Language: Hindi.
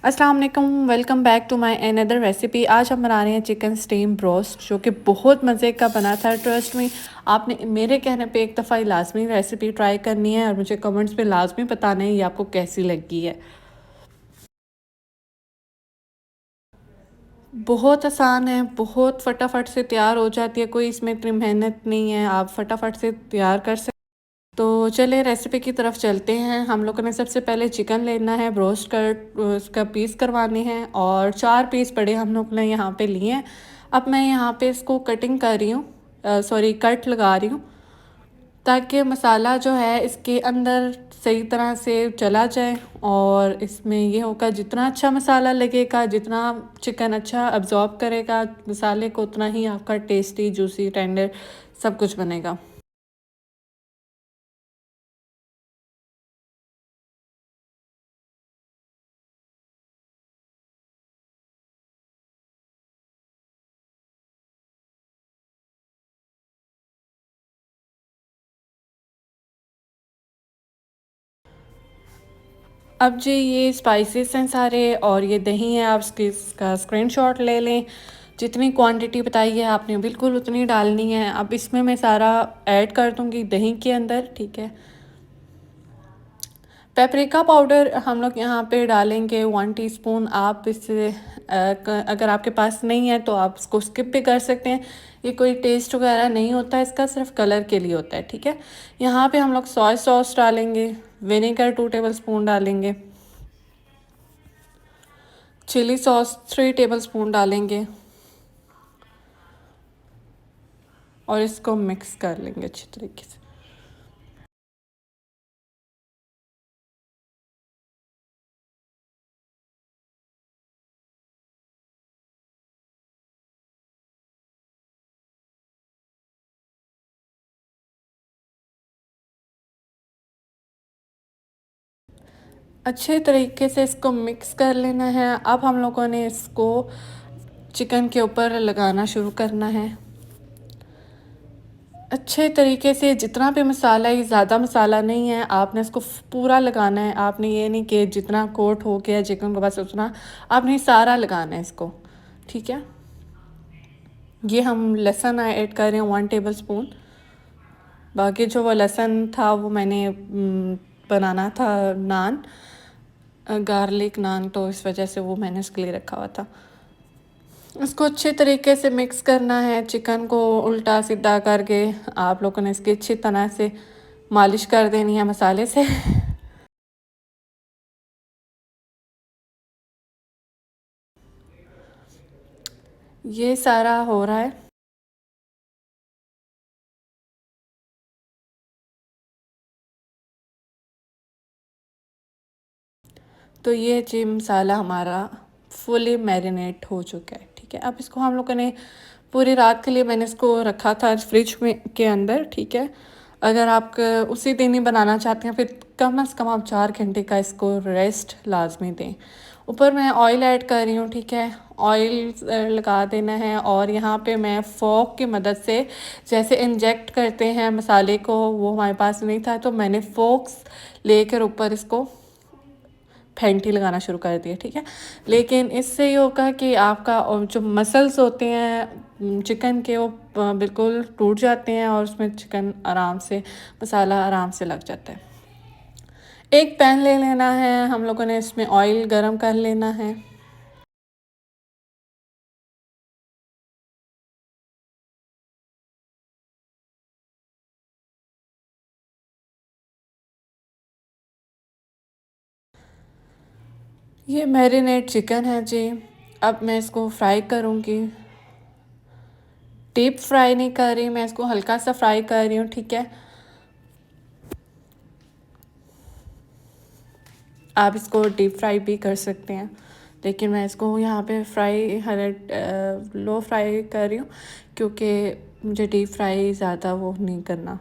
अस्सलाम वालेकुम, welcome back to my another recipe. आज हम बना रहे हैं चिकन स्टीम ब्रोस्ट, जो कि बहुत मज़े का बना था। ट्रस्ट में आपने मेरे कहने पे एक दफ़ा लाजमी रेसिपी ट्राई करनी है और मुझे कमेंट्स पे लाजमी बताना है ये आपको कैसी लगी है। बहुत आसान है, बहुत फटाफट से तैयार हो जाती है, कोई इसमें इतनी मेहनत नहीं है, आप फटाफट से तैयार कर सकते। तो चलिए रेसिपी की तरफ चलते हैं। हम लोगों ने सबसे पहले चिकन लेना है, ब्रोस्ट कर उसका पीस करवाने हैं और 4 पीस बड़े हम लोग ने यहाँ पे लिए हैं। अब मैं यहाँ पे इसको कटिंग कर रही हूँ, सॉरी कट लगा रही हूँ, ताकि मसाला जो है इसके अंदर सही तरह से चला जाए। और इसमें ये होगा जितना अच्छा मसाला लगेगा, जितना चिकन अच्छा अब्जॉर्ब करेगा मसाले को, उतना ही आपका टेस्टी जूसी टेंडर सब कुछ बनेगा। अब जी ये स्पाइसेस हैं सारे और ये दही है, आप इसका स्क्रीनशॉट ले लें। जितनी क्वांटिटी बताई है आपने बिल्कुल उतनी डालनी है। अब इसमें मैं सारा ऐड कर दूंगी दही के अंदर, ठीक है। पेपरिका पाउडर हम लोग यहाँ पे डालेंगे 1 टीस्पून। आप इससे अगर आपके पास नहीं है तो आप इसको स्किप भी कर सकते हैं। ये कोई टेस्ट वगैरह नहीं होता, इसका सिर्फ कलर के लिए होता है, ठीक है। यहाँ पे हम लोग सोया सॉस डालेंगे, विनेगर 2 टेबल स्पून डालेंगे, चिली सॉस 3 टेबल स्पून डालेंगे और इसको मिक्स कर लेंगे अच्छी तरीके से। अच्छे तरीके से इसको मिक्स कर लेना है। अब हम लोगों ने इसको चिकन के ऊपर लगाना शुरू करना है अच्छे तरीके से। जितना भी मसाला, ये ज़्यादा मसाला नहीं है, आपने इसको पूरा लगाना है। आपने ये नहीं कि जितना कोट हो गया चिकन को बस उतना, आपने सारा लगाना है इसको, ठीक है। ये हम लहसुन ऐड कर रहे हैं 1 टेबल स्पून। बाकी जो वो लहसुन था वो मैंने बनाना था नान, गार्लिक नान, तो इस वजह से वो मैंने इसके लिए रखा हुआ था। इसको अच्छे तरीके से मिक्स करना है। चिकन को उल्टा सीधा करके आप लोगों ने इसकी अच्छी तरह से मालिश कर देनी है मसाले से। ये सारा हो रहा है। तो ये जी मसाला हमारा फुली मैरिनेट हो चुका है, ठीक है। अब इसको हम लोगों ने पूरी रात के लिए, मैंने इसको रखा था फ्रिज में के अंदर, ठीक है। अगर आप उसी दिन ही बनाना चाहते हैं फिर कम से कम आप 4 घंटे का इसको रेस्ट लाजमी दें। ऊपर मैं ऑयल ऐड कर रही हूँ, ठीक है। ऑयल लगा देना है और यहाँ पे मैं फोक की मदद से, जैसे इंजेक्ट करते हैं मसाले को, वो हमारे पास नहीं था तो मैंने फोक्स लेकर ऊपर इसको फेंटी लगाना शुरू कर दिया, ठीक है। लेकिन इससे ये होगा कि आपका जो मसल्स होते हैं चिकन के, वो बिल्कुल टूट जाते हैं और उसमें चिकन आराम से, मसाला आराम से लग जाता है। एक पैन ले लेना है हम लोगों ने, इसमें ऑयल गरम कर लेना है। ये मैरिनेट चिकन है जी। अब मैं इसको फ्राई करूँगी। डीप फ्राई नहीं कर रही मैं इसको, हल्का सा फ्राई कर रही हूँ, ठीक है। आप इसको डीप फ्राई भी कर सकते हैं, लेकिन मैं इसको यहाँ पे फ्राई लो फ्राई कर रही हूँ, क्योंकि मुझे डीप फ्राई ज़्यादा वो नहीं करना।